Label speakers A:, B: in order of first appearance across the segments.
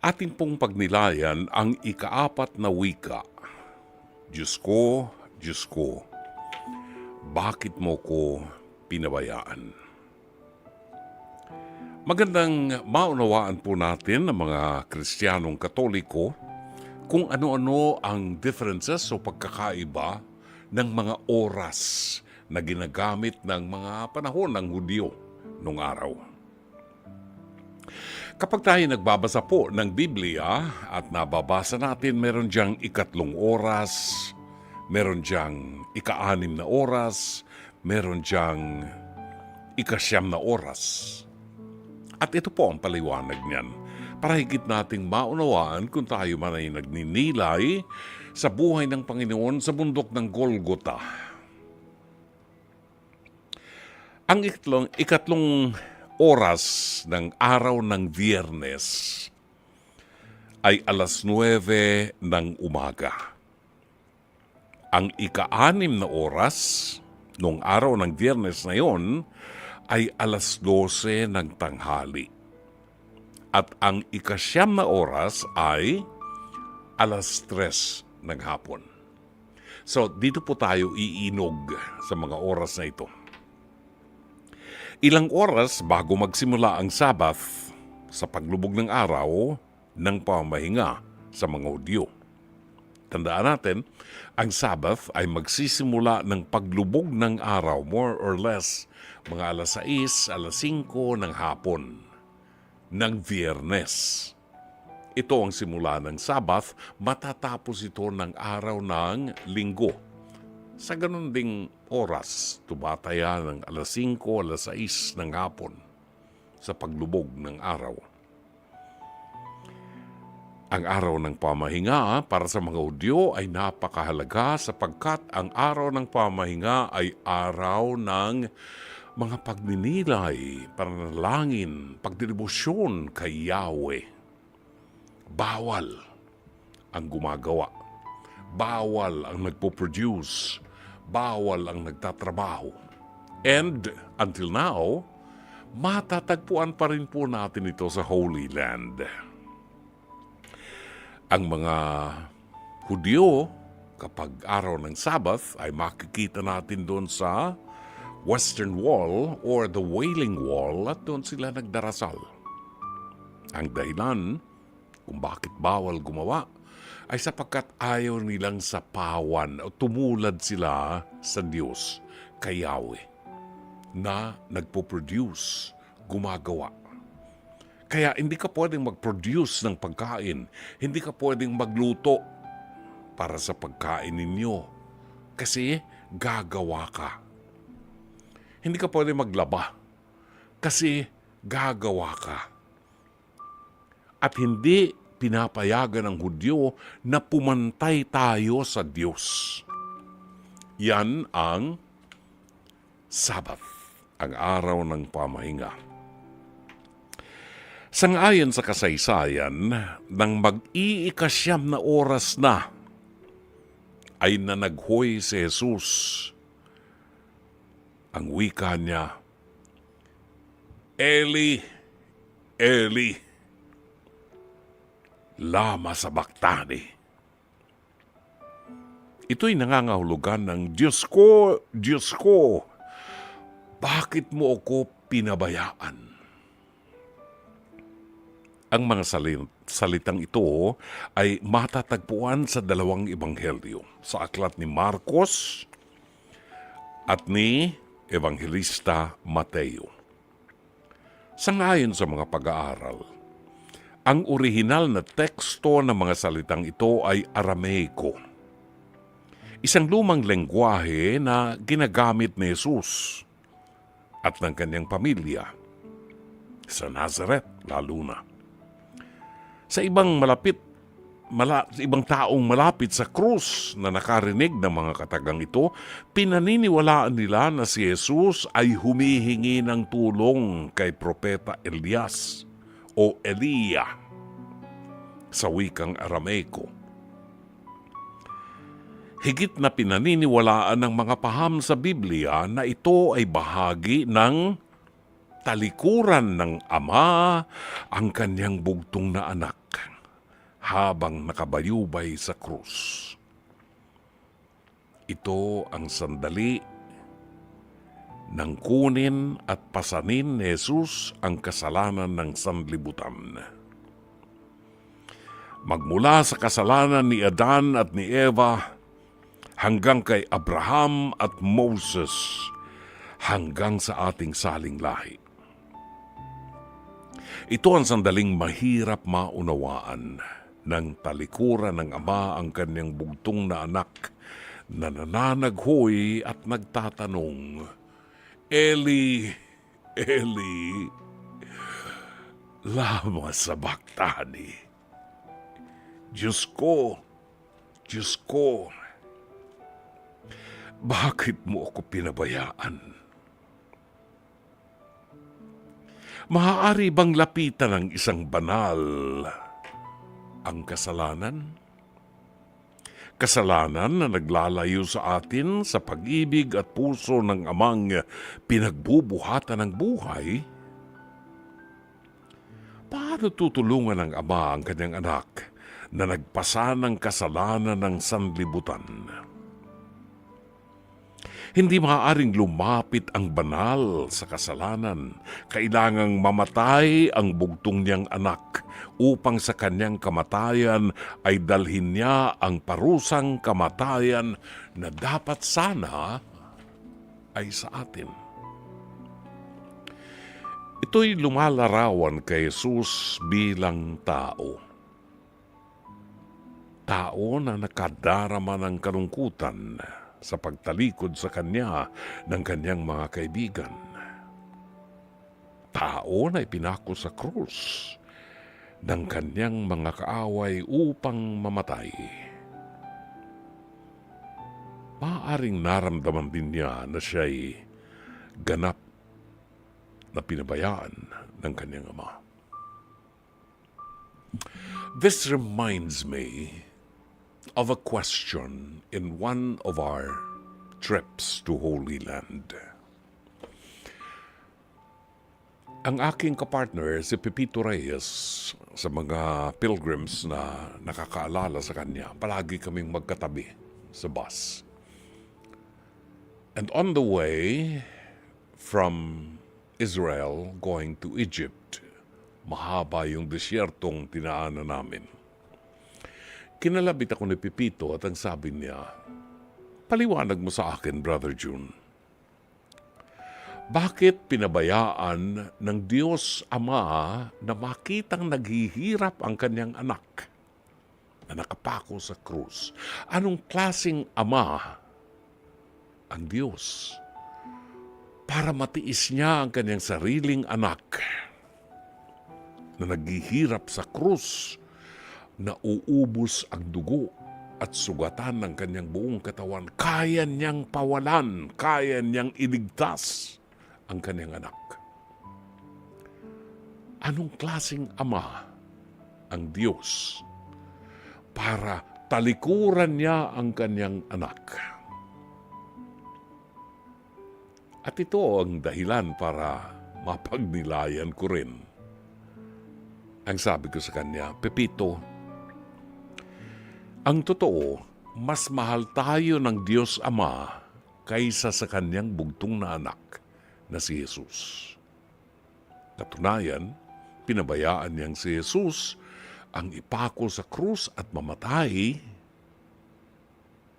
A: Atin pong pagnilayan ang ikaapat na wika. Diyos ko, bakit mo ko pinabayaan? Magandang maunawaan po natin ng mga Kristiyanong Katoliko kung ano-ano ang differences o pagkakaiba ng mga oras na ginagamit ng mga panahon ng Hudyo nung araw. Kapag tayo nagbabasa po ng Biblia at nababasa natin, meron diyang ikatlong oras, meron diyang ika-anim na oras, meron diyang ika-siyam na oras. At ito po ang paliwanag niyan para higit nating maunawaan kung tayo man ay nagninilay sa buhay ng Panginoon sa bundok ng Golgota. Ang ikatlong oras ng araw ng Biyernes ay 9:00 ng umaga. Ang ika-anim na oras nung araw ng Biyernes na yon ay 12:00 ng tanghali. At ang ika-siyam na oras ay 3:00 ng hapon. So dito po tayo iinog sa mga oras na ito. Ilang oras bago magsimula ang Sabbath sa paglubog ng araw ng pamahinga sa mga Hudyo. Tandaan natin, ang Sabbath ay magsisimula ng paglubog ng araw, more or less, mga 6:00, 5:00 ng hapon ng Biyernes. Ito ang simula ng Sabbath, matatapos ito ng araw ng Linggo. Sa ganun ding oras, tumataya ng 5:00, 6:00 ng hapon sa paglubog ng araw. Ang araw ng pamahinga para sa mga Hudyo ay napakahalaga sapagkat ang araw ng pamahinga ay araw ng mga pagninilay, pananalangin, pagdedebosyon kay Yahweh. Bawal ang gumagawa. Bawal ang nagpo-produce. Bawal ang nagtatrabaho. And until now, matatagpuan pa rin po natin ito sa Holy Land. Ang mga Hudyo, kapag araw ng Sabbath, ay makikita natin doon sa Western Wall or the Wailing Wall at doon sila nagdarasal. Ang dahilan kung bakit bawal gumawa ay sapagkat ayaw nilang sapawan o tumulad sila sa Diyos, kay Yahweh, na nagpo-produce, gumagawa. Kaya hindi ka pwedeng mag-produce ng pagkain, hindi ka pwedeng magluto para sa pagkain ninyo, kasi gagawa ka. Hindi ka pwedeng maglaba, kasi gagawa ka. At hindi pinapayagan ng Hudyo na pumantay tayo sa Diyos. Yan ang Sabbath, ang araw ng pamahinga. Sangayon sa kasaysayan, nang mag-iikasyam na oras na, ay nanaghoy si Jesus. Ang wika niya, Eli, Eli, lama sabachthani. Ito'y nangangahulugan ng Diyos ko, bakit mo ako pinabayaan? Ang mga salitang ito ay matatagpuan sa dalawang ebanghelyo, sa aklat ni Marcos at ni Evangelista Mateo. Sangayon sa mga pag-aaral, ang orihinal na teksto ng mga salitang ito ay Arameiko, isang lumang lengguwahe na ginagamit ni Jesus at ng kanyang pamilya sa Nazareth lalo na. Sa ibang taong malapit sa krus na nakarinig ng mga katagang ito, pinaniniwalaan nila na si Jesus ay humihingi ng tulong kay Propeta Elias o Elia sa wikang Arameiko. Higit na pinaniniwalaan ng mga paham sa Biblia na ito ay bahagi ng talikuran ng Ama ang kanyang bugtong na anak. habang nakabayubay sa krus. Ito ang sandali nang kunin at pasanin ni Jesus ang kasalanan ng sanlibutan. Magmula sa kasalanan ni Adan at ni Eva hanggang kay Abraham at Moses, hanggang sa ating saling lahi. Ito ang sandaling mahirap maunawaan ng talikuran ng Ama ang kanyang bugtong na anak na nananaghoy at nagtatanong, Eli, Eli, lama sabachthani. Diyos ko, bakit mo ako pinabayaan? Maaari bang lapitan ng isang banal ang kasalanan? Kasalanan na naglalayo sa atin sa pag-ibig at puso ng Amang pinagbubuhatan ng buhay? Paano tutulungan ng Ama ang kanyang anak na nagpasa ng kasalanan ng sanlibutan? Hindi maaaring lumapit ang banal sa kasalanan. Kailangang mamatay ang bugtong niyang anak upang sa kanyang kamatayan ay dalhin niya ang parusang kamatayan na dapat sana ay sa atin. Ito'y lumalarawan kay Jesus bilang tao. Tao na nakadarama ng kalungkutan sa pagtalikod sa kanya ng kanyang mga kaibigan. Tao na ipinako sa krus ng kanyang mga kaaway upang mamatay. Maaaring naramdaman din niya na siya'y ganap na pinabayaan ng kanyang Ama. This reminds me of a question in one of our trips to Holy Land. Ang aking kapartner, si Pepito Reyes, sa mga pilgrims na nakakaalala sa kanya, palagi kaming magkatabi sa bus. And on the way from Israel going to Egypt, mahaba yung desyertong tinaanan namin. Kinalabit ako ni Pepito at ang sabi niya, paliwanag mo sa akin, Brother June. Bakit pinabayaan ng Diyos Ama na makitang naghihirap ang kanyang anak na nakapako sa krus? Anong klaseng ama ang Diyos para matiis niya ang kanyang sariling anak na naghihirap sa krus, na uubos ang dugo at sugatan ng kanyang buong katawan? Kaya niyang pawalan, kaya niyang iligtas ang kanyang anak. Anong klaseng ama ang Diyos para talikuran niya ang kanyang anak? At ito ang dahilan para mapagnilayan ko rin. Ang sabi ko sa kanya, Pepito, ang totoo, mas mahal tayo ng Diyos Ama kaysa sa kanyang bugtong na anak na si Jesus. Katunayan, pinabayaan niyang si Jesus ang ipako sa krus at mamatay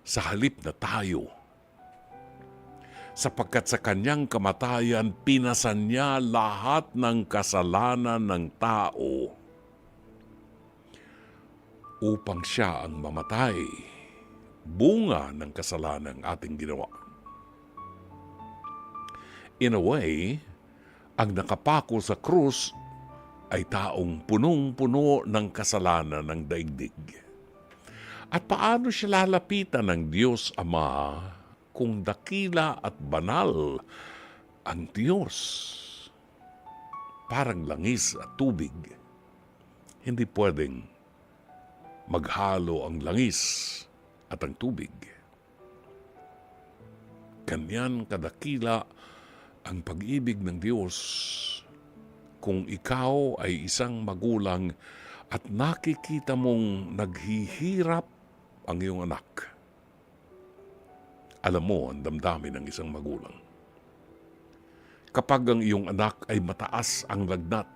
A: sa halip na tayo. Sapagkat sa kanyang kamatayan, pinasan niya lahat ng kasalanan ng tao upang siya ang mamatay, bunga ng kasalanan ating ginawa. In a way, ang nakapako sa krus ay taong punong-puno ng kasalanan ng daigdig. At paano siya lalapitan ng Diyos Ama kung dakila at banal ang Diyos? Parang langis at tubig. Hindi pwedeng maghalo ang langis at ang tubig. Ganyan kadakila ang pag-ibig ng Diyos kung ikaw ay isang magulang at nakikita mong naghihirap ang iyong anak, alam mo ang damdamin ng isang magulang. Kapag ang iyong anak ay mataas ang lagnat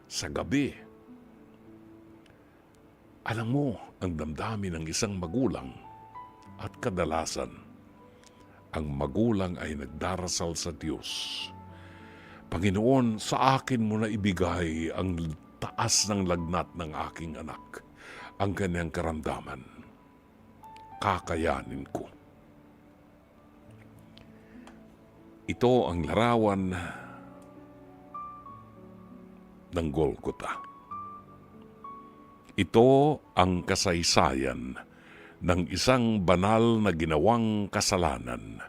A: sa gabi, alam mo ang damdamin ng isang magulang at kadalasan, ang magulang ay nagdarasal sa Diyos. Panginoon, sa akin mo na ibigay ang taas ng lagnat ng aking anak, ang kanyang karamdaman. Kakayanin ko. Ito ang larawan ng Golgotha. Ito ang kasaysayan ng isang banal na ginawang kasalanan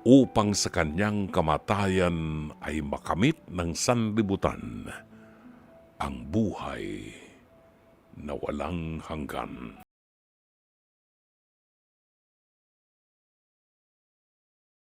A: upang sa kanyang kamatayan ay makamit ng sanlibutan ang buhay na walang hanggan.